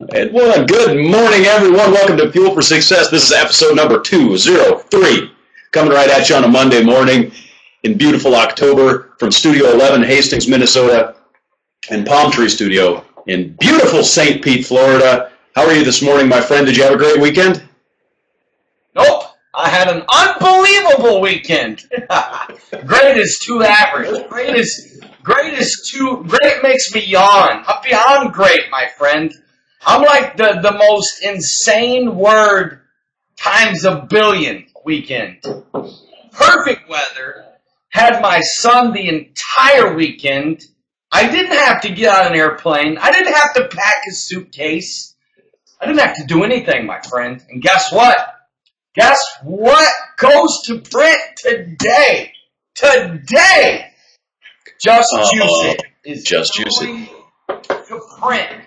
And well, good morning, everyone. Welcome to Fuel for Success. This is episode number 203, coming right at you on a Monday morning in beautiful October from Studio 11, Hastings, Minnesota, and Palm Tree Studio in beautiful St. Pete, Florida. How are you this morning, my friend? Did you have a great weekend? Nope. I had an unbelievable weekend. Great is too average. Great makes me yawn. I'm beyond great, my friend. I'm like the most insane word times a billion weekend. Perfect weather. Had my son the entire weekend. I didn't have to get on an airplane. I didn't have to pack a suitcase. I didn't have to do anything, my friend. And guess what? Guess what goes to print today? Today! Just Juice It is Just Juice It to print.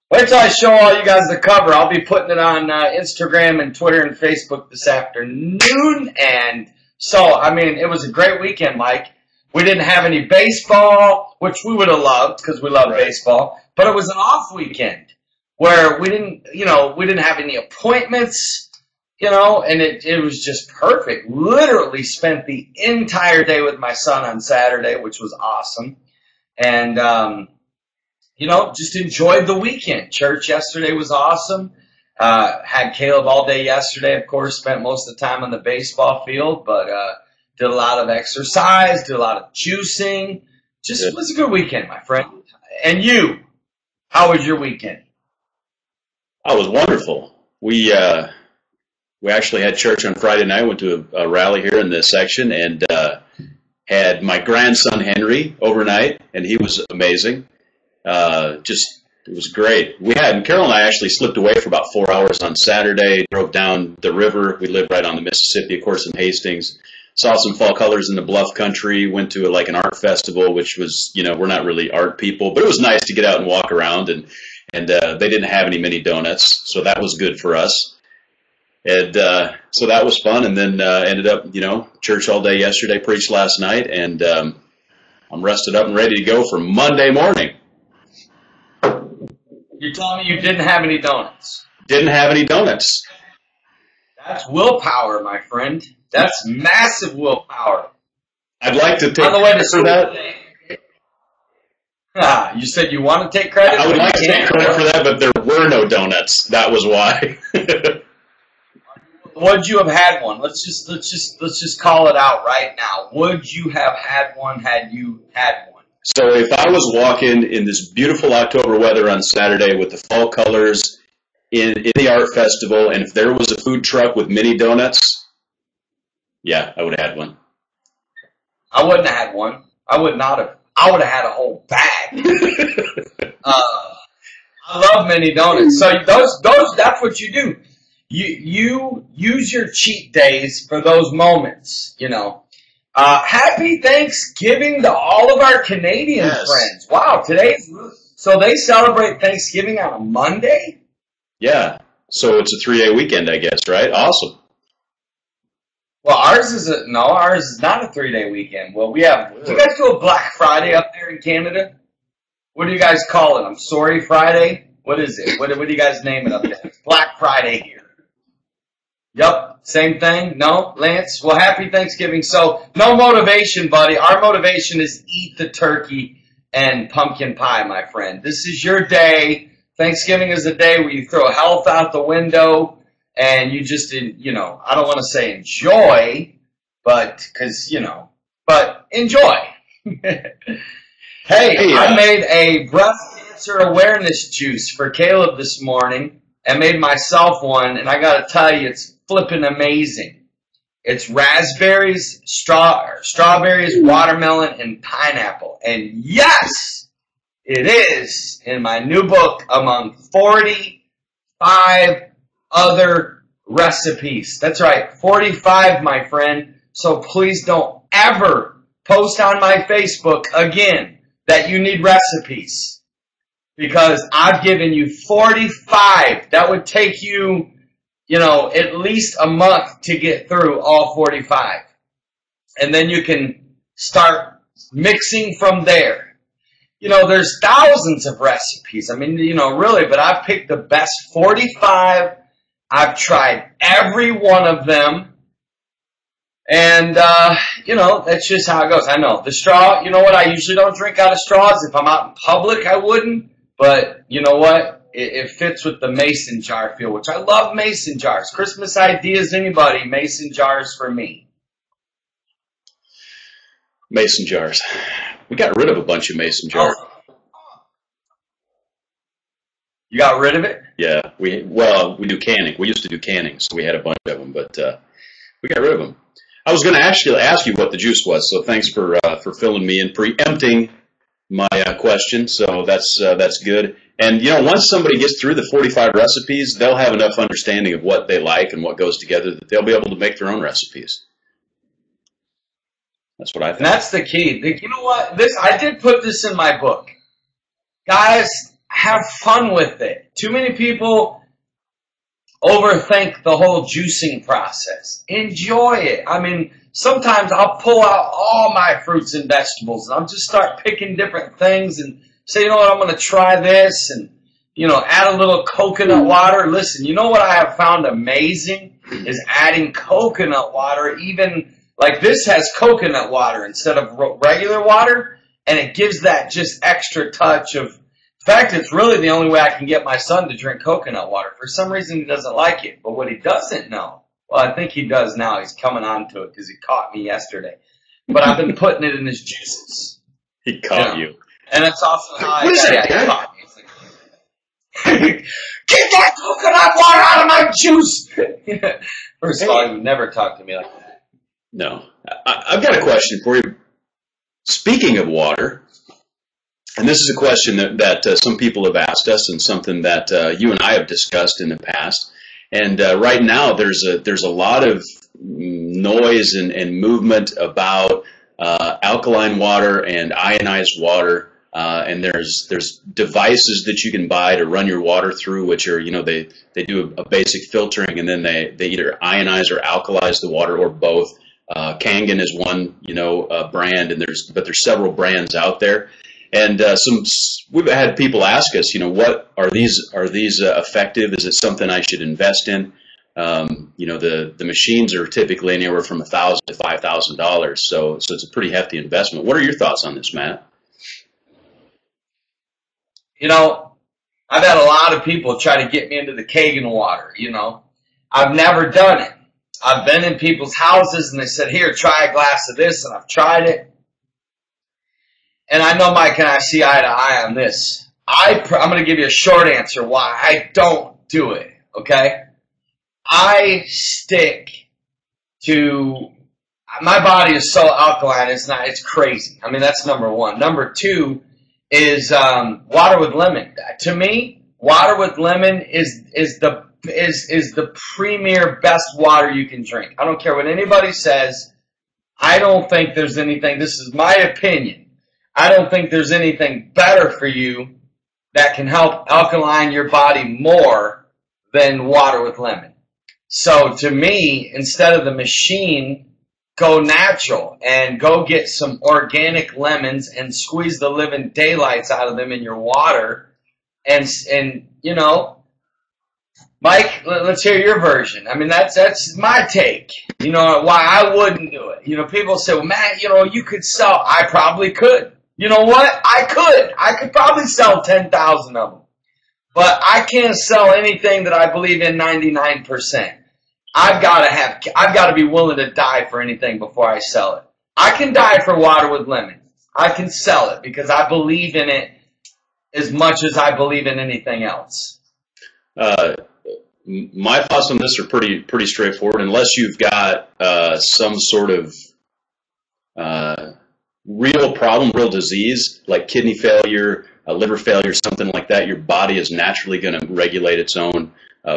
Wait till I show all you guys the cover. I'll be putting it on Instagram and Twitter and Facebook this afternoon. And so, I mean, it was a great weekend, Mike. We didn't have any baseball, which we would have loved because we love baseball. But it was an off weekend where we didn't have any appointments. And it was just perfect. Literally spent the entire day with my son on Saturday, which was awesome. And, just enjoyed the weekend. Church yesterday was awesome. Had Caleb all day yesterday, of course. Spent most of the time on the baseball field, but did a lot of exercise, did a lot of juicing. It was a good weekend, my friend. And you, how was your weekend? Oh, it was wonderful. We actually had church on Friday night. Went to a rally here in this section and had my grandson Henry overnight, and he was amazing. It was great. Carol and I actually slipped away for about 4 hours on Saturday, drove down the river. We live right on the Mississippi, of course, in Hastings. Saw some fall colors in the Bluff country, went to an art festival, which was, we're not really art people, but it was nice to get out and walk around, and they didn't have any mini donuts, so that was good for us. And so that was fun, and then ended up, church all day yesterday, preached last night, and I'm rested up and ready to go for Monday morning. You're telling me you didn't have any donuts? Didn't have any donuts. That's willpower, my friend. That's massive willpower. I'd like to take credit for that. You said you want to take credit? I would like to take credit for that, but there were no donuts. That was why. Would you have had one? Let's just call it out right now. Would you have had one had you had one? So if I was walking in this beautiful October weather on Saturday with the fall colors in the art festival, and if there was a food truck with mini donuts, yeah, I would have had one. I wouldn't have had one. I would not have. I would have had a whole bag. I love mini donuts. So those that's what you do. You use your cheat days for those moments, Happy Thanksgiving to all of our Canadian friends. Wow, so they celebrate Thanksgiving on a Monday? Yeah, so it's a 3-day weekend, I guess, right? Awesome. Well, ours is not a 3-day weekend. Well, do you guys do a Black Friday up there in Canada? What do you guys call it? I'm sorry, Friday? What is it? What do you guys name it up there? It's Black Friday here. Yep, same thing. No, Lance? Well, happy Thanksgiving. So, no motivation, buddy. Our motivation is eat the turkey and pumpkin pie, my friend. This is your day. Thanksgiving is a day where you throw health out the window and you just, I don't want to say enjoy, but enjoy. Hey, I made a breast cancer awareness juice for Caleb this morning and made myself one, and I got to tell you, it's flipping amazing. It's raspberries, strawberries, watermelon, and pineapple. And yes, it is in my new book among 45 other recipes. That's right, 45, my friend. So please don't ever post on my Facebook again that you need recipes, because I've given you 45. That would take you, at least a month to get through all 45. And then you can start mixing from there. there's thousands of recipes. I mean, really, but I've picked the best 45. I've tried every one of them. And, that's just how it goes. I know. The straw, you know what? I usually don't drink out of straws. If I'm out in public, I wouldn't. But, you know what? It fits with the mason jar feel, which I love mason jars. Christmas ideas, anybody, mason jars for me. Mason jars. We got rid of a bunch of mason jars. Oh. You got rid of it? Yeah. We do canning. We used to do canning, so we had a bunch of them, but we got rid of them. I was going to actually ask you what the juice was, so thanks for filling me in, preempting my question. So that's good. And once somebody gets through the 45 recipes, they'll have enough understanding of what they like and what goes together that they'll be able to make their own recipes. That's what I think. And that's the key. You know what? I did put this in my book. Guys, have fun with it. Too many people overthink the whole juicing process. Enjoy it. I mean, sometimes I'll pull out all my fruits and vegetables and I'll just start picking different things and say, you know what, I'm going to try this and, add a little coconut water. Listen, you know what I have found amazing is adding coconut water. Even like this has coconut water instead of regular water, and it gives that just extra touch of, in fact, it's really the only way I can get my son to drink coconut water. For some reason, he doesn't like it. But what he doesn't know, well, I think he does now. He's coming on to it because he caught me yesterday. But I've been putting it in his juices. He caught you. And that's also how he caught me. Like, get that coconut water out of my juice! First of all, he would never talk to me like that. No. I've got a question for you. Speaking of water, and this is a question that some people have asked us and something that you and I have discussed in the past. And right now there's a lot of noise and movement about alkaline water and ionized water. And there's devices that you can buy to run your water through, which are, they do a basic filtering and then they either ionize or alkalize the water or both. Kangen is one, brand, and there's several brands out there. And we've had people ask us, what are these effective? Is it something I should invest in? The machines are typically anywhere from $1,000 to $5,000, so it's a pretty hefty investment. What are your thoughts on this, Matt? I've had a lot of people try to get me into the Kangen water. I've never done it. I've been in people's houses and they said, "Here, try a glass of this," and I've tried it. And I know Mike and I see eye to eye on this. I'm going to give you a short answer why I don't do it, okay? I stick to, my body is so alkaline, it's crazy. I mean, that's number one. Number two is water with lemon. To me, water with lemon is the premier best water you can drink. I don't care what anybody says. I don't think there's anything, this is my opinion, I don't think there's anything better for you that can help alkaline your body more than water with lemon. So to me, instead of the machine, go natural and go get some organic lemons and squeeze the living daylights out of them in your water. And Mike, let's hear your version. I mean, that's my take. Why I wouldn't do it. People say, well, Matt, you could sell. I probably could. You know what? I could. I could probably sell 10,000 of them. But I can't sell anything that I believe in 99%. I've got to be willing to die for anything before I sell it. I can die for water with lemon. I can sell it because I believe in it as much as I believe in anything else. My thoughts on this are pretty straightforward. Unless you've got some sort of real problem, real disease, like kidney failure, liver failure, something like that, your body is naturally going to regulate its own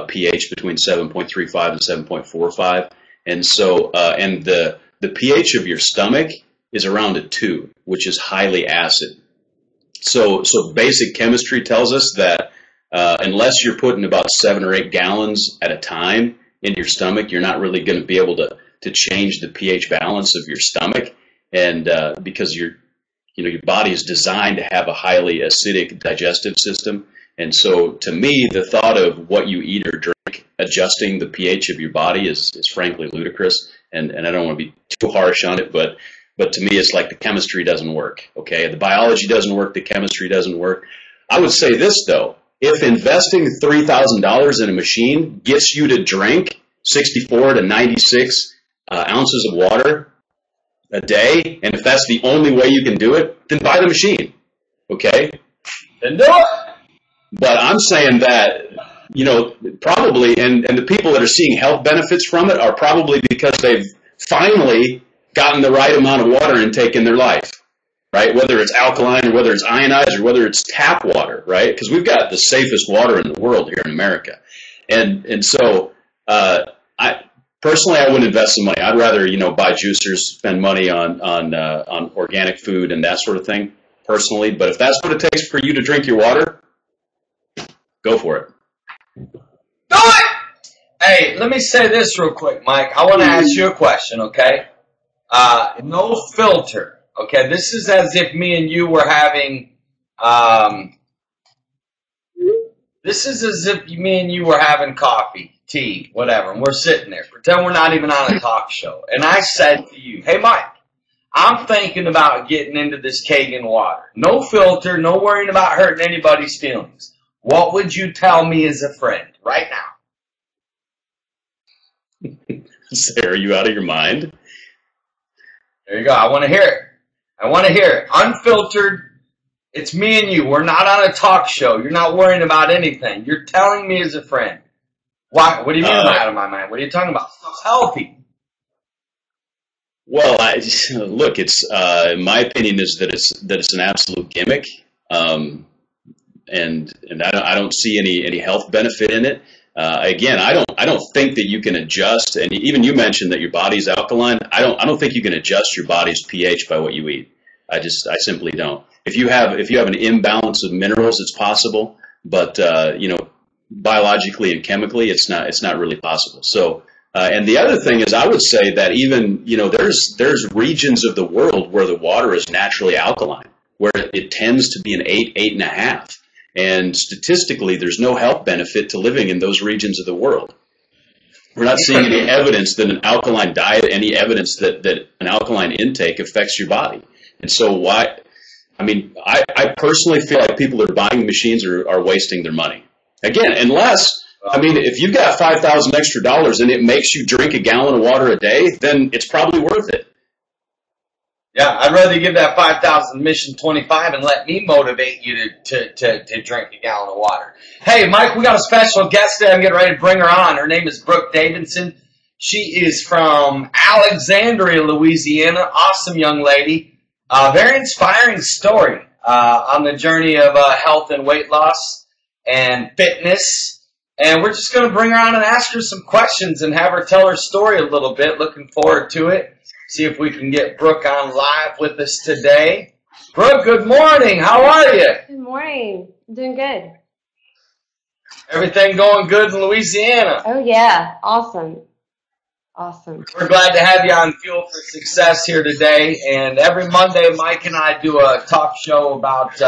pH between 7.35 and 7.45. And so, and the pH of your stomach is around a 2, which is highly acid. So basic chemistry tells us that unless you're putting about 7 or 8 gallons at a time in your stomach, you're not really going to be able to change the pH balance of your stomach. And because your body is designed to have a highly acidic digestive system. And so to me, the thought of what you eat or drink, adjusting the pH of your body is frankly ludicrous. And I don't want to be too harsh on it, but to me, it's like the chemistry doesn't work. Okay. The biology doesn't work. The chemistry doesn't work. I would say this though, if investing $3,000 in a machine gets you to drink 64 to 96 ounces of water a day, and if that's the only way you can do it, then buy the machine. Okay? Then do it. But I'm saying that, probably, and the people that are seeing health benefits from it are probably because they've finally gotten the right amount of water intake in their life, right? Whether it's alkaline or whether it's ionized or whether it's tap water, right? Because we've got the safest water in the world here in America. And so I wouldn't invest some money. I'd rather, buy juicers, spend money on organic food and that sort of thing, personally. But if that's what it takes for you to drink your water, go for it. Do it! Hey, let me say this real quick, Mike. I want to ask you a question, okay? No filter, okay? This is as if me and you were having, coffee, tea, whatever, and we're sitting there. Pretend we're not even on a talk show. And I said to you, hey, Mike, I'm thinking about getting into this Kangen water. No filter, no worrying about hurting anybody's feelings. What would you tell me as a friend right now? Say, are you out of your mind? There you go. I want to hear it. Unfiltered. It's me and you. We're not on a talk show. You're not worrying about anything. You're telling me as a friend. Why? What do you mean I'm out of my mind? What are you talking about? Stuff's healthy. Well, look, it's my opinion is that it's an absolute gimmick. And I don't see any health benefit in it. Again, I don't think that you can adjust. And even you mentioned that your body's alkaline. I don't think you can adjust your body's pH by what you eat. I simply don't. If you have an imbalance of minerals, it's possible, but biologically and chemically, it's not really possible. So, and the other thing is, I would say that even there's regions of the world where the water is naturally alkaline, where it tends to be an 8.5. And statistically, there's no health benefit to living in those regions of the world. We're not seeing any evidence that an alkaline diet, any evidence that an alkaline intake affects your body. And so I personally feel like people that are buying machines are wasting their money. Again, if you've got $5,000 extra and it makes you drink a gallon of water a day, then it's probably worth it. Yeah, I'd rather give that 5,000 mission 25 and let me motivate you to drink a gallon of water. Hey, Mike, we got a special guest today. I'm getting ready to bring her on. Her name is Brooke Davidson. She is from Alexandria, Louisiana. Awesome young lady. Very inspiring story on the journey of health and weight loss and fitness. And we're just going to bring her on and ask her some questions and have her tell her story a little bit. Looking forward to it. See if we can get Brooke on live with us today. Brooke, good morning. How are you? Good morning. I'm doing good. Everything going good in Louisiana? Oh, yeah. Awesome. Awesome. We're glad to have you on Fuel for Success here today. And every Monday, Mike and I do a talk show about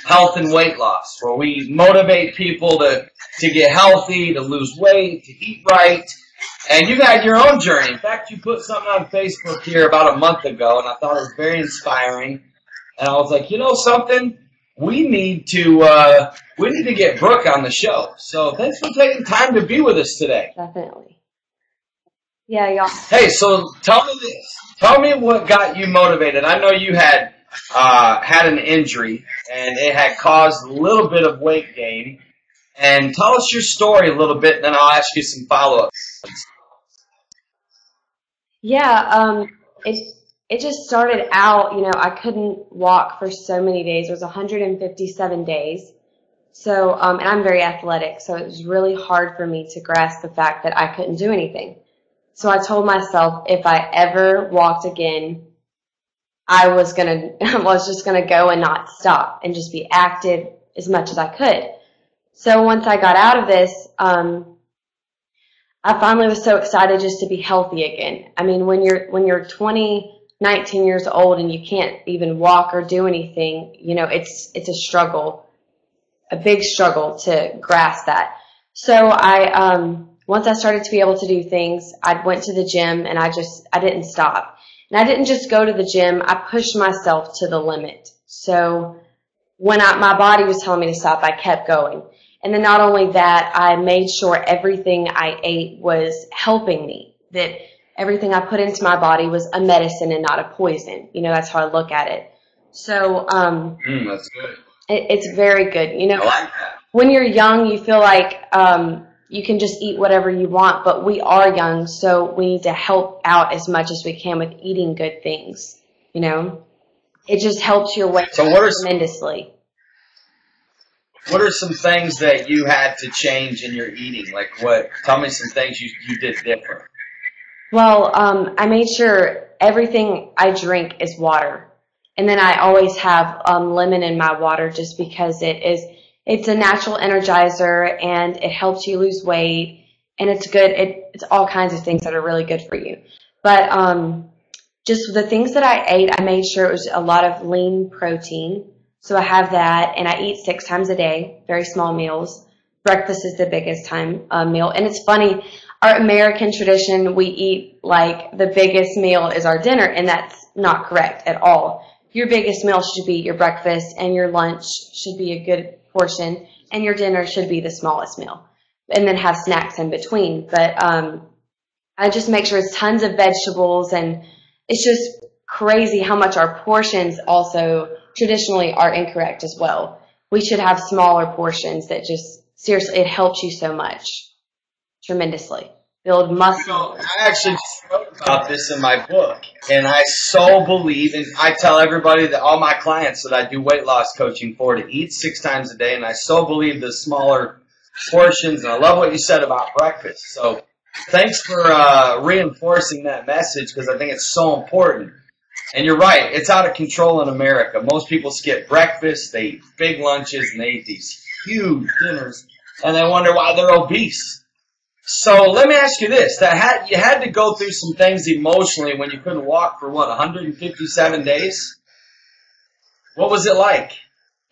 health and weight loss, where we motivate people to get healthy, to lose weight, to eat right. And you've had your own journey. In fact, you put something on Facebook here about a month ago, and I thought it was very inspiring. And I was like, you know something? We need to get Brooke on the show. So thanks for taking time to be with us today. Definitely. Yeah, y'all. Hey, so tell me this. Tell me what got you motivated. I know you had an injury, and it had caused a little bit of weight gain. And tell us your story a little bit, and then I'll ask you some follow-ups. Yeah, it just started out, I couldn't walk for so many days. It was 157 days. So, and I'm very athletic, so it was really hard for me to grasp the fact that I couldn't do anything. So I told myself if I ever walked again, I was just gonna go and not stop and just be active as much as I could. So once I got out of this, I finally was so excited just to be healthy again. I mean, when you're 29 19 years old and you can't even walk or do anything, you know, it's a struggle, a big struggle to grasp that. So once I started to be able to do things, I went to the gym and I didn't stop. And I didn't just go to the gym, I pushed myself to the limit. So when my body was telling me to stop, I kept going. And then not only that, I made sure everything I ate was helping me, that everything I put into my body was a medicine and not a poison. You know, that's how I look at it. So that's good. It's very good. You know, I like that. When you're young, you feel like you can just eat whatever you want, but we are young, so we need to help out as much as we can with eating good things. You know, it just helps your weight tremendously. What are some things that you had to change in your eating? Like what? Tell me some things you did different. Well, I made sure everything I drink is water. And then I always have lemon in my water just because it's a natural energizer and it helps you lose weight and it's good. It's all kinds of things that are really good for you. But just the things that I ate, I made sure it was a lot of lean protein. So I have that, and I eat 6 times a day, very small meals. Breakfast is the biggest meal. And it's funny, our American tradition, we eat like the biggest meal is our dinner, and that's not correct at all. Your biggest meal should be your breakfast, and your lunch should be a good portion, and your dinner should be the smallest meal. And then have snacks in between. But I just make sure it's tons of vegetables, and it's just crazy how much our portions also traditionally are incorrect as well. We should have smaller portions that just, seriously, it helps you so much, tremendously. Build muscle. I actually just wrote about this in my book, and I so believe, and I tell everybody that all my clients that I do weight loss coaching for to eat 6 times a day, and I so believe the smaller portions, and I love what you said about breakfast. So thanks for reinforcing that message because I think it's so important. And you're right, it's out of control in America. Most people skip breakfast, they eat big lunches, and they eat these huge dinners, and they wonder why they're obese. So let me ask you this. You had to go through some things emotionally when you couldn't walk for, 157 days? What was it like?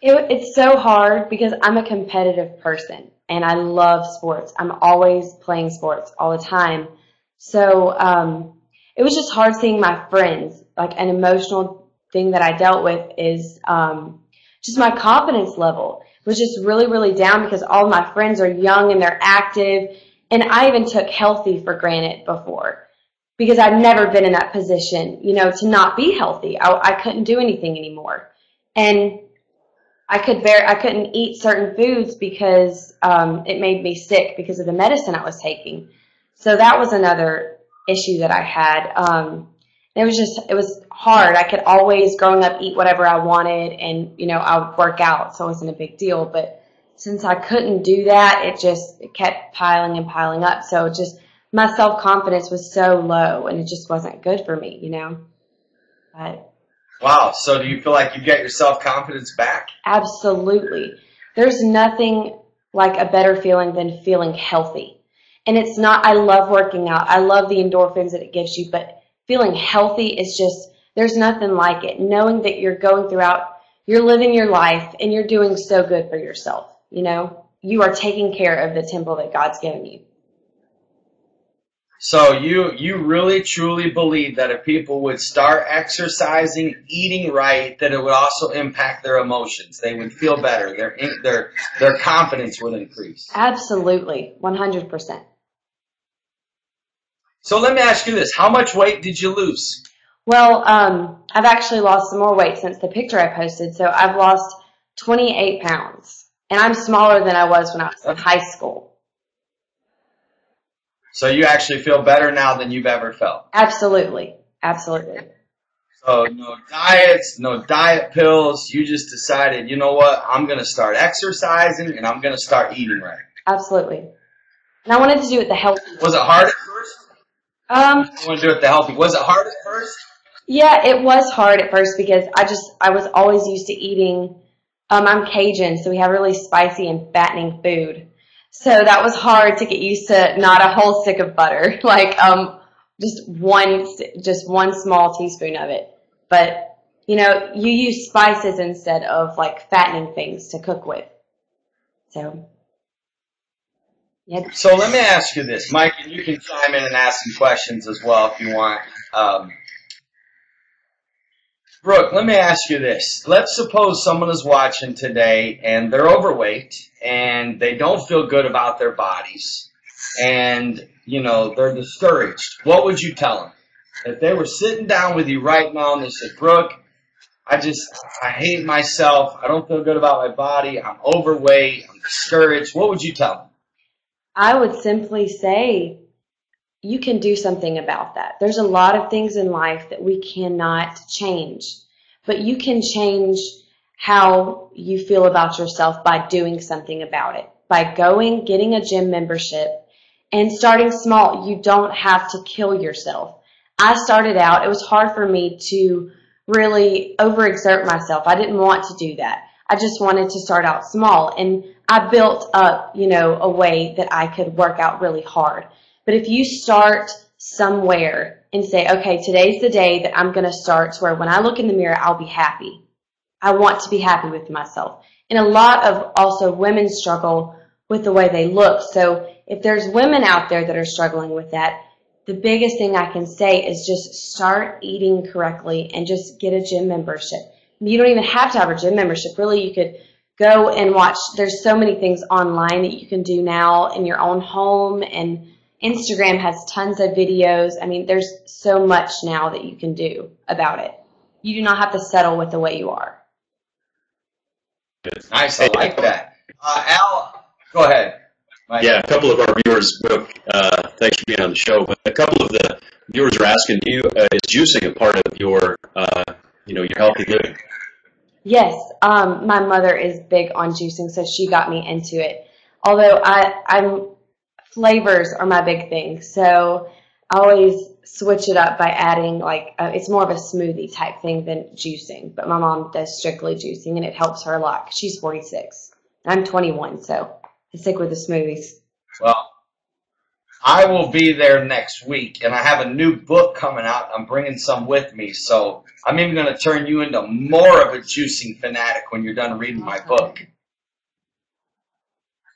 It's so hard because I'm a competitive person, and I love sports. I'm always playing sports all the time. So it was just hard seeing my friends. Like an emotional thing that I dealt with is just my confidence level was just really, really down because all of my friends are young and they're active. And I even took healthy for granted before because I'd never been in that position, you know, to not be healthy. I couldn't do anything anymore. And I couldn't eat certain foods because it made me sick because of the medicine I was taking. So that was another issue that I had. It was hard. I could always, growing up, eat whatever I wanted and, you know, I would work out, so it wasn't a big deal. But since I couldn't do that, it kept piling and piling up. So just my self-confidence was so low and it just wasn't good for me, you know. But wow. So do you feel like you get your self-confidence back? Absolutely. There's nothing like a better feeling than feeling healthy. And it's not, I love working out. I love the endorphins that it gives you, but feeling healthy is just, there's nothing like it. Knowing that you're you're living your life and you're doing so good for yourself. You know, you are taking care of the temple that God's given you. So you really truly believe that if people would start exercising, eating right, that it would also impact their emotions. They would feel better. Their confidence would increase. Absolutely. 100%. So let me ask you this. How much weight did you lose? Well, I've actually lost some more weight since the picture I posted. So I've lost 28 pounds. And I'm smaller than I was when I was in high school. So you actually feel better now than you've ever felt? Absolutely. Absolutely. So no diets, no diet pills. You just decided, you know what? I'm going to start exercising and I'm going to start eating right. Absolutely. And I wanted to do it the healthy way. Was it hard at first? I want to do it the healthy. Was it hard at first? Yeah, it was hard at first because I was always used to eating, I'm Cajun, so we have really spicy and fattening food. So that was hard to get used to not a whole stick of butter, like just one small teaspoon of it. But, you use spices instead of like fattening things to cook with. So, yeah. So let me ask you this, Mike, and you can chime in and ask some questions as well if you want. Brooke, let me ask you this. Let's suppose someone is watching today and they're overweight and they don't feel good about their bodies and, they're discouraged. What would you tell them? If they were sitting down with you right now and they said, Brooke, I hate myself. I don't feel good about my body. I'm overweight. I'm discouraged. What would you tell them? I would simply say you can do something about that. There's a lot of things in life that we cannot change, but you can change how you feel about yourself by doing something about it, by getting a gym membership, and starting small. You don't have to kill yourself. I started out, it was hard for me to really overexert myself. I didn't want to do that. I just wanted to start out small, and I built up, a way that I could work out really hard. But if you start somewhere and say, okay, today's the day that I'm going to start to where when I look in the mirror, I'll be happy. I want to be happy with myself. And a lot of also women struggle with the way they look. So if there's women out there that are struggling with that, the biggest thing I can say is just start eating correctly and just get a gym membership. You don't even have to have a gym membership. Really, you could go and watch. There's so many things online that you can do now in your own home, and Instagram has tons of videos. I mean, there's so much now that you can do about it. You do not have to settle with the way you are. Nice, I like that. Al, go ahead. Mike. Yeah, a couple of our viewers, Brooke, thanks for being on the show. But a couple of the viewers are asking you, is juicing a part of your, your healthy living? Yes, my mother is big on juicing, so she got me into it. Although flavors are my big thing, so I always switch it up by adding it's more of a smoothie type thing than juicing. But my mom does strictly juicing, and it helps her a lot. She's 46, and I'm 21, so I stick with the smoothies. Well, I will be there next week, and I have a new book coming out. I'm bringing some with me, so I'm even going to turn you into more of a juicing fanatic when you're done reading my book.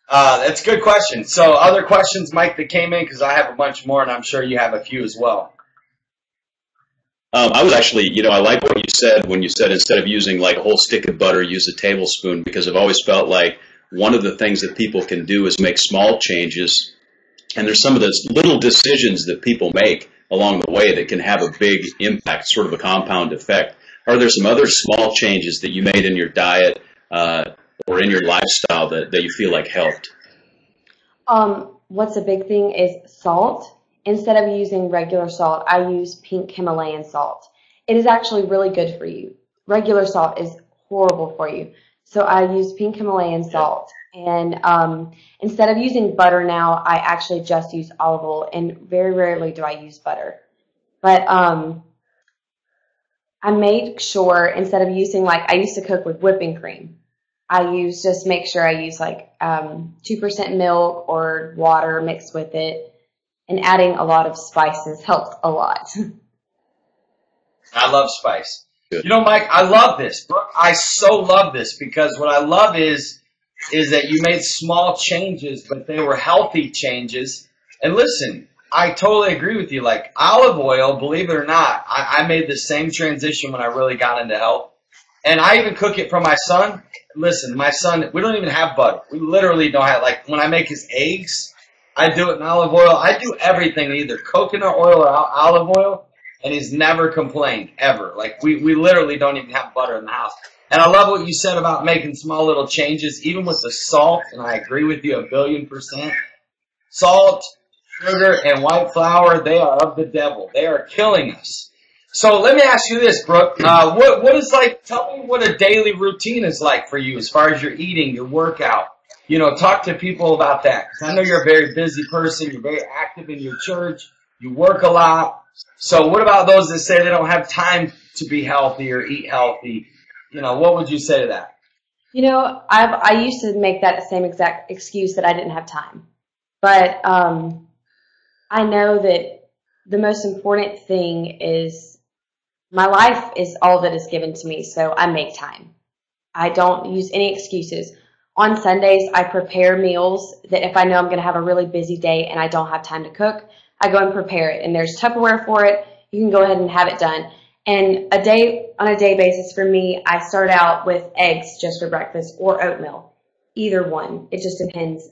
That's a good question. So other questions, Mike, that came in, because I have a bunch more, and I'm sure you have a few as well. I was actually, I like what you said when you said instead of using like a whole stick of butter, use a tablespoon, because I've always felt like one of the things that people can do is make small changes. And there's some of those little decisions that people make along the way that can have a big impact, sort of a compound effect. Are there some other small changes that you made in your diet or in your lifestyle that you feel like helped? What's a big thing is salt. Instead of using regular salt, I use pink Himalayan salt. It is actually really good for you. Regular salt is horrible for you. So I use pink Himalayan salt. And instead of using butter now, I actually just use olive oil, and very rarely do I use butter. But I made sure instead of using I used to cook with whipping cream. Make sure I use 2% milk or water mixed with it, and adding a lot of spices helps a lot. I love spice. Good. Mike, I love this. I so love this because what I love is that you made small changes, but they were healthy changes. And listen, I totally agree with you. Like olive oil, believe it or not, I made the same transition when I really got into health. And I even cook it for my son. Listen, my son, we don't even have butter. We literally don't have, when I make his eggs, I do it in olive oil. I do everything, either coconut oil or olive oil, and he's never complained, ever. We literally don't even have butter in the house. And I love what you said about making small little changes, even with the salt, and I agree with you 1,000,000,000%. Salt, sugar, and white flour, they are of the devil. They are killing us. So let me ask you this, Brooke. What is tell me what a daily routine is like for you as far as your eating, your workout. Talk to people about that. 'Cause I know you're a very busy person. You're very active in your church. You work a lot. So what about those that say they don't have time to be healthy or eat healthy? What would you say to that? I used to make that same exact excuse that I didn't have time. But I know that the most important thing is my life is all that is given to me, so I make time. I don't use any excuses. On Sundays, I prepare meals that if I know I'm going to have a really busy day and I don't have time to cook, I go and prepare it. And there's Tupperware for it. You can go ahead and have it done. And on a day basis for me, I start out with eggs just for breakfast or oatmeal. Either one. It just depends.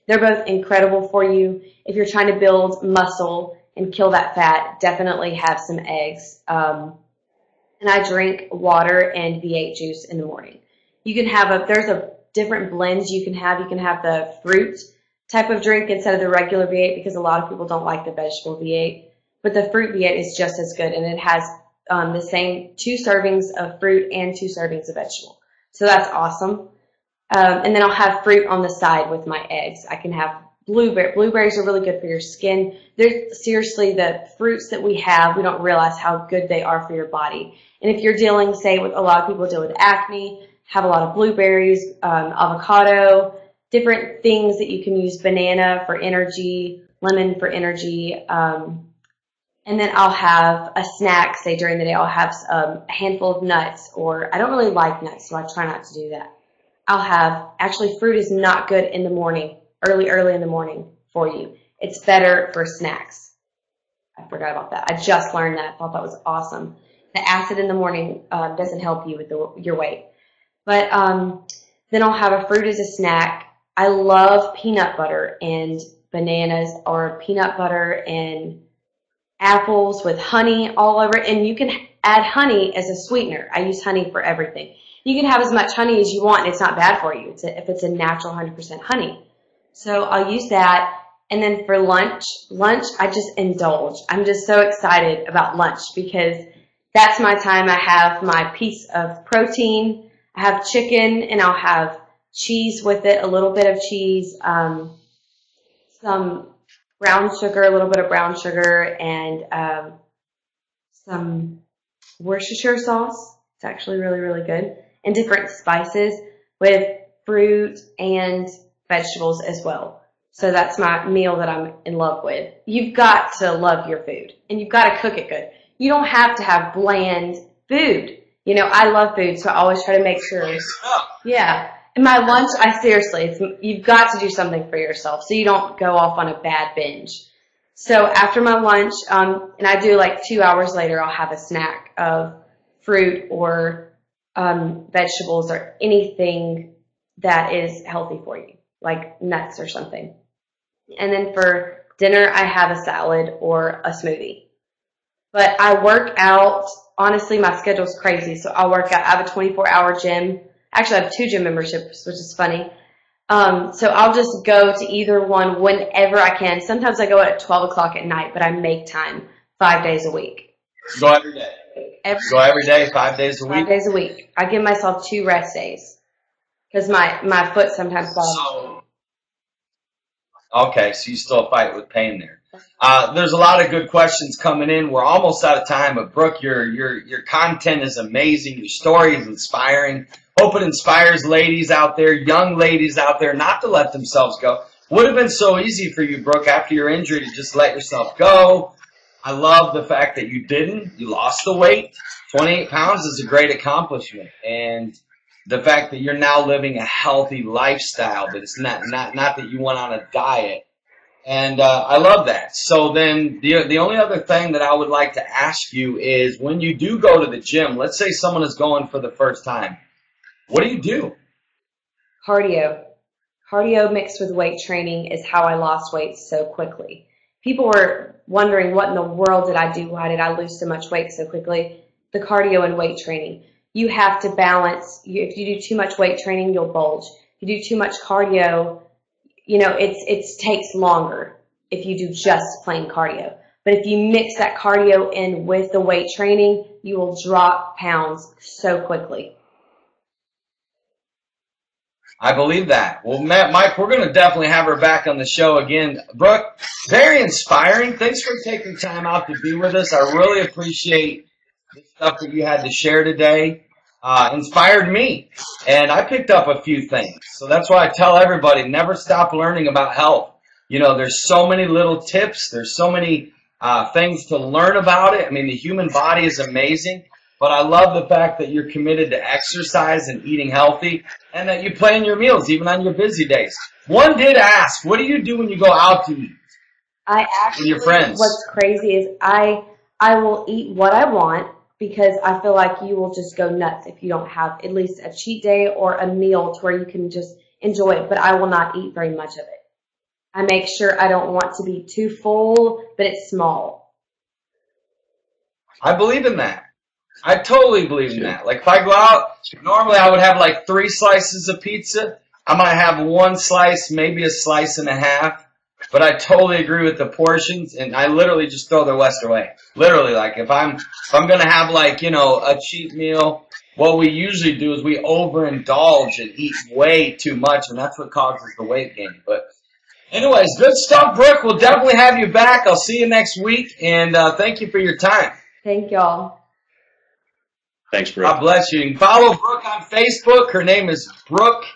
They're both incredible for you. If you're trying to build muscle and kill that fat, definitely have some eggs. And I drink water and V8 juice in the morning. You can have there's different blends you can have. You can have the fruit type of drink instead of the regular V8 because a lot of people don't like the vegetable V8. But the fruit V8 is just as good, and it has the same 2 servings of fruit and 2 servings of vegetable. So that's awesome. And then I'll have fruit on the side with my eggs. I can have blueberries are really good for your skin. They're seriously the fruits that we have. We don't realize how good they are for your body. And if you're dealing, say, with a lot of people deal with acne, have a lot of blueberries, avocado, different things that you can use. Banana for energy, lemon for energy. And then I'll have a snack, say during the day. I'll have a handful of nuts, or I don't really like nuts, so I try not to do that. Actually, fruit is not good in the morning, early in the morning for you. It's better for snacks. I forgot about that. I just learned that. I thought that was awesome. The acid in the morning doesn't help you with your weight. But then I'll have a fruit as a snack. I love peanut butter and bananas, or peanut butter and apples with honey all over it. And you can add honey as a sweetener. I use honey for everything. You can have as much honey as you want, and it's not bad for you if it's a natural 100% honey. So I'll use that. And then for lunch, I just indulge. I'm just so excited about lunch because that's my time. I have my piece of protein. I have chicken, and I'll have cheese with it, a little bit of cheese, some brown sugar, a little bit of brown sugar, and some Worcestershire sauce. It's actually really, really good. And different spices with fruit and vegetables as well. So that's my meal that I'm in love with. You've got to love your food, and you've got to cook it good. You don't have to have bland food. You know, I love food, so I always try to make sure. Yeah. And my lunch, you've got to do something for yourself so you don't go off on a bad binge. So after my lunch, and I do like 2 hours later, I'll have a snack of fruit or vegetables or anything that is healthy for you, like nuts or something. And then for dinner, I have a salad or a smoothie. But I work out. Honestly, my schedule's crazy, so I'll work out. I have a 24-hour gym. Actually, I have 2 gym memberships, which is funny. So I'll just go to either one whenever I can. Sometimes I go at 12 o'clock at night, but I make time 5 days a week. Go every day. Go every day, 5 days a week? 5 days a week. I give myself 2 rest days because my foot sometimes bothers me. Okay, so you still fight with pain there. There's a lot of good questions coming in. We're almost out of time, but Brooke, your content is amazing. Your story is inspiring. Hope it inspires ladies out there, young ladies out there, not to let themselves go. Would have been so easy for you, Brooke, after your injury to just let yourself go. I love the fact that you didn't. You lost the weight. 28 pounds is a great accomplishment. And the fact that you're now living a healthy lifestyle, that it's not that you went on a diet. And I love that. So then the only other thing that I would like to ask you is when you do go to the gym, let's say someone is going for the first time, what do you do? Cardio. Cardio mixed with weight training is how I lost weight so quickly. People were wondering, what in the world did I do? Why did I lose so much weight so quickly? The cardio and weight training. You have to balance. If you do too much weight training, you'll bulge. If you do too much cardio, you know, it takes longer if you do just plain cardio. But if you mix that cardio in with the weight training, you will drop pounds so quickly. I believe that. Well, Mike, we're going to definitely have her back on the show again. Brooke, very inspiring. Thanks for taking time out to be with us. I really appreciate the stuff that you had to share today. Inspired me, and I picked up a few things. So that's why I tell everybody, never stop learning about health. You know, there's so many little tips. There's so many things to learn about it. I mean, the human body is amazing, but I love the fact that you're committed to exercise and eating healthy, and that you plan your meals even on your busy days. One did ask, what do you do when you go out to eat I with your actually, friends? what's crazy is I will eat what I want because I feel like you will just go nuts if you don't have at least a cheat day or a meal to where you can just enjoy it, but I will not eat very much of it. I make sure I don't want to be too full, but it's small. I believe in that. I totally believe in that. Like if I go out, normally I would have like 3 slices of pizza. I might have 1 slice, maybe a slice and a half. But I totally agree with the portions, and I literally just throw the rest away. Literally, like if I'm gonna have like, you know, a cheat meal, what we usually do is we overindulge and eat way too much, and that's what causes the weight gain. But anyways, good stuff, Brooke. We'll definitely have you back. I'll see you next week, and thank you for your time. Thank y'all. Thanks, Brooke. God bless you. You can follow Brooke on Facebook. Her name is Brooke.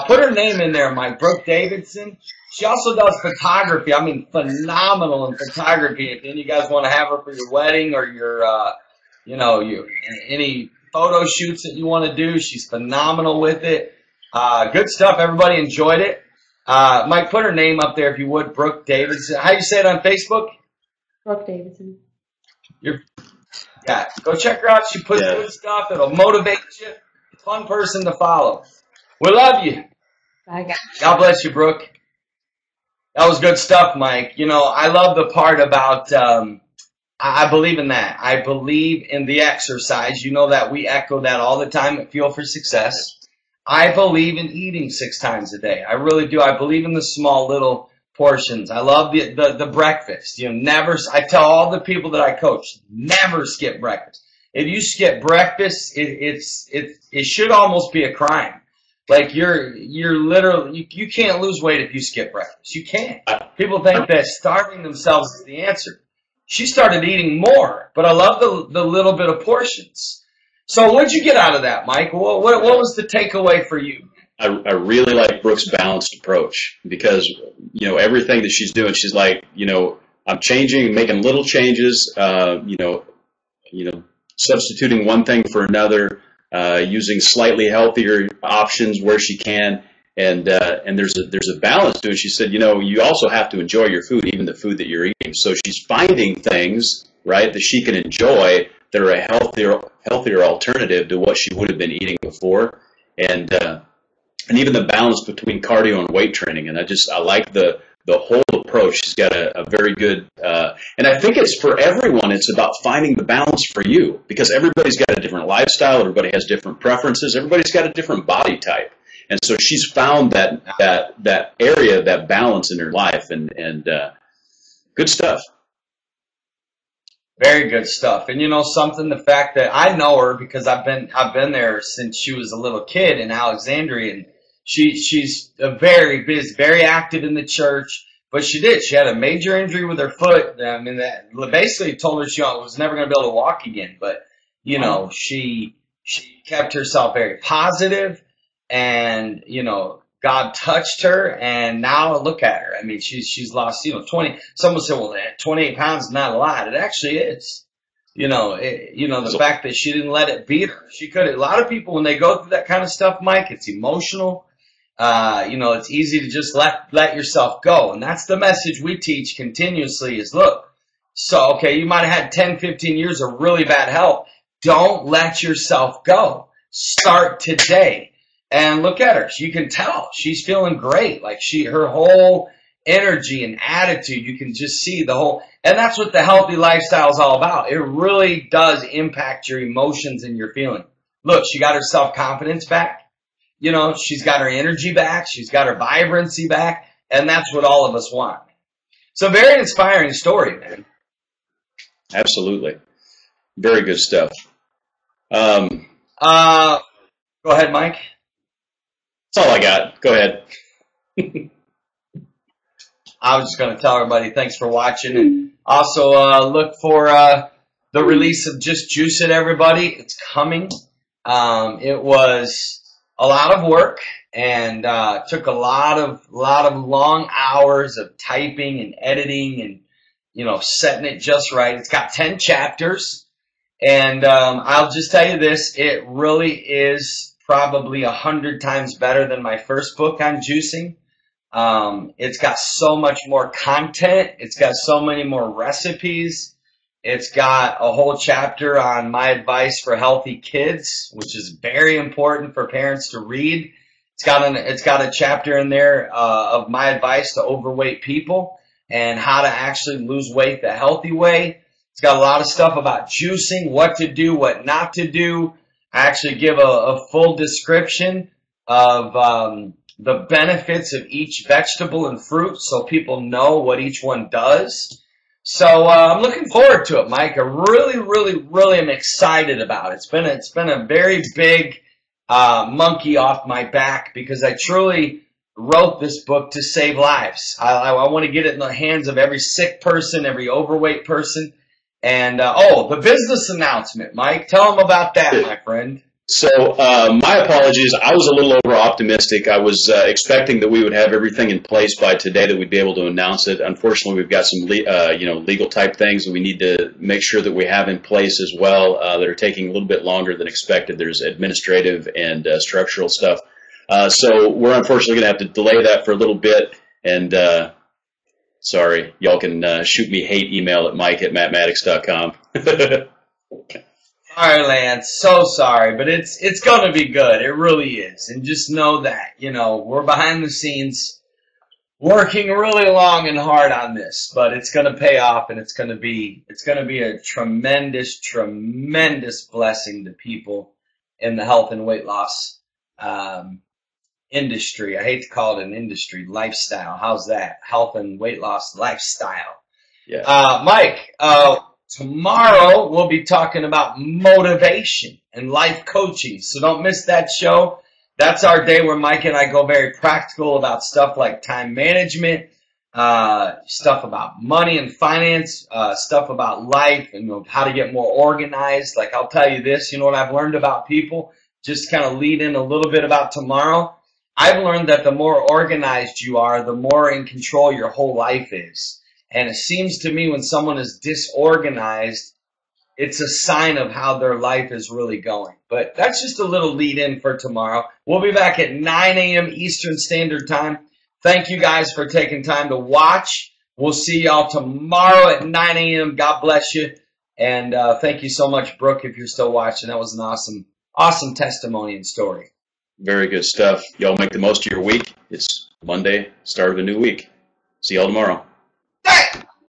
Put her name in there, Mike. Brooke Davidson. She also does photography. I mean, phenomenal in photography. If any of you guys want to have her for your wedding or your, you know, any photo shoots that you want to do, she's phenomenal with it. Good stuff. Everybody enjoyed it. Mike, put her name up there if you would. Brooke Davidson. How you say it on Facebook? Brooke Davidson. Yeah, go check her out. She puts good stuff. It'll motivate you. Fun person to follow. We love you. Bye, guys. God bless you, Brooke. That was good stuff, Mike. You know, I love the part about, I believe in that. I believe in the exercise. You know that we echo that all the time at Fuel for Success. I believe in eating 6 times a day. I really do. I believe in the small little portions. I love the breakfast. You know, never, I tell all the people that I coach, never skip breakfast. If you skip breakfast, it should almost be a crime. Like you're literally, you can't lose weight if you skip breakfast. You can't. People think that starving themselves is the answer. She started eating more, but I love the little bit of portions. So what'd you get out of that, Mike? What was the takeaway for you? I really like Brooke's balanced approach because, you know, everything that she's doing, she's like, you know, I'm changing, making little changes, you know, substituting one thing for another, using slightly healthier options where she can, and there's a balance to it. She said, you know, you also have to enjoy your food, even the food that you're eating. So she's finding things, right, that she can enjoy that are a healthier alternative to what she would have been eating before, and even the balance between cardio and weight training. And I like the whole approach. She's got a very good, and I think it's for everyone. It's about finding the balance for you because everybody's got a different lifestyle. Everybody has different preferences. Everybody's got a different body type. And so she's found that area, that balance in her life, and good stuff. Very good stuff. And you know something, the fact that I know her because I've been there since she was a little kid in Alexandria, and she's very busy, very active in the church. But she had a major injury with her foot. I mean, that basically told her she was never going to be able to walk again. But you know, she kept herself very positive, and you know, God touched her, and now look at her. I mean, she's lost, 20. Someone said, well, 28 pounds is not a lot. It actually is. The fact that she didn't let it beat her. She could. A lot of people, when they go through that kind of stuff, Mike, it's emotional. It's easy to just let yourself go. And that's the message we teach continuously is, look, so, okay, you might have had 10, 15 years of really bad health. Don't let yourself go. Start today. And look at her. You can tell she's feeling great. Like her whole energy and attitude, you can just see and that's what the healthy lifestyle is all about. It really does impact your emotions and your feeling. Look, she got her self-confidence back. You know, she's got her energy back. She's got her vibrancy back. And that's what all of us want. So very inspiring story, man. Absolutely. Very good stuff. Go ahead, Mike. That's all I got. Go ahead. I was just going to tell everybody thanks for watching. And also look for the release of Just Juice It, everybody. It's coming. It was a lot of work and took a lot of long hours of typing and editing and, setting it just right. It's got 10 chapters. And I'll just tell you this, it really is probably 100 times better than my first book on juicing. It's got so much more content. It's got so many more recipes. It's got a whole chapter on my advice for healthy kids, which is very important for parents to read. It's got a chapter in there of my advice to overweight people and how to actually lose weight the healthy way. It's got a lot of stuff about juicing, what to do, what not to do. I actually give a full description of the benefits of each vegetable and fruit so people know what each one does. So I'm looking forward to it, Mike. I really, really, really am excited about it. It's been a very big monkey off my back because I truly wrote this book to save lives. I want to get it in the hands of every sick person, every overweight person. And, the business announcement, Mike. Tell them about that, my friend. So my apologies. I was a little over-optimistic. I was expecting that we would have everything in place by today, that we'd be able to announce it. Unfortunately, we've got some legal-type things that we need to make sure that we have in place as well that are taking a little bit longer than expected. There's administrative and structural stuff. So we're unfortunately going to have to delay that for a little bit. And sorry, y'all can shoot me hate email at mike@mattmaddox.com. Sorry, Lance. So sorry, but it's going to be good. It really is. And just know that, we're behind the scenes working really long and hard on this, but it's going to pay off, and it's going to be a tremendous, tremendous blessing to people in the health and weight loss industry. I hate to call it an industry, lifestyle. How's that? Health and weight loss lifestyle. Yeah. Mike, tomorrow we'll be talking about motivation and life coaching. So don't miss that show. That's our day where Mike and I go very practical about stuff like time management, stuff about money and finance, stuff about life and how to get more organized. Like, I'll tell you this, what I've learned about people, just kind of lead in a little bit about tomorrow. I've learned that the more organized you are, the more in control your whole life is. And it seems to me when someone is disorganized, it's a sign of how their life is really going. But that's just a little lead in for tomorrow. We'll be back at 9 a.m. Eastern Standard Time. Thank you guys for taking time to watch. We'll see y'all tomorrow at 9 a.m. God bless you. And thank you so much, Brooke, if you're still watching. That was an awesome testimony and story. Very good stuff. Y'all make the most of your week. It's Monday, start of a new week. See y'all tomorrow. Hey!